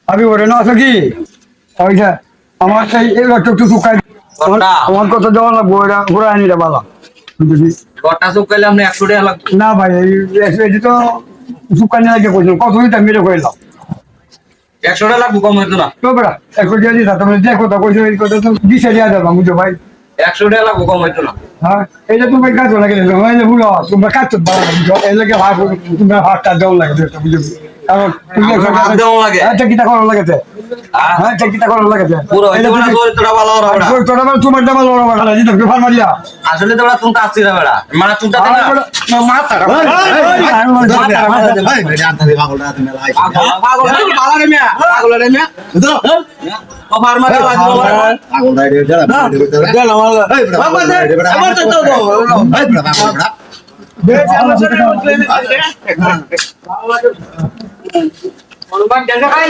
আমি ওরে না আছে কি ওইটা আমার সেই একটু শুকাই আমার কত দেওয়া লাগবো ওরা ঘুরে আনি রে বাবা গোটা শুকাইলে আপনি 100 টাকা লাগবে না ভাই এটি তো শুকানি লাগে কইছিল কত দিতে মেরে কইলাম 100 টাকা লাগবে কম হইতো না তো বেড়া একটু দিয়ে দিতা তুমি যে কথা কইছো এই কথা তো দিছে দিয়া যাবা বুঝো ভাই 100 টাকা লাগবে কম হইতো না হ্যাঁ এই যে তুমি কাজ লাগে এই যে বুঝো তোমরা কাজ তো ভালো বুঝো এই লাগে ভাগ তোমরা হাতটা দেও লাগে বুঝো কারণ তুমি হাত দেওয়া লাগে আচ্ছা কিটা করা লাগেছে হ্যাঁ কিটা করা লাগেছে পুরো হইতো না তোরা ভালো হবে না তোরা তোমার ডাবল ওরা ভালো জিতো ফার মারিয়া আসলে তোরা তুমি আসছিস না বেড়া মানে তুইটা দে না মাথা পাগল রে মিয়া পাগল রে মিয়া ও ফার মারে পাগল রে চল বাবা দে আবার তো বেশ আমার সাথে অনুমান দেখা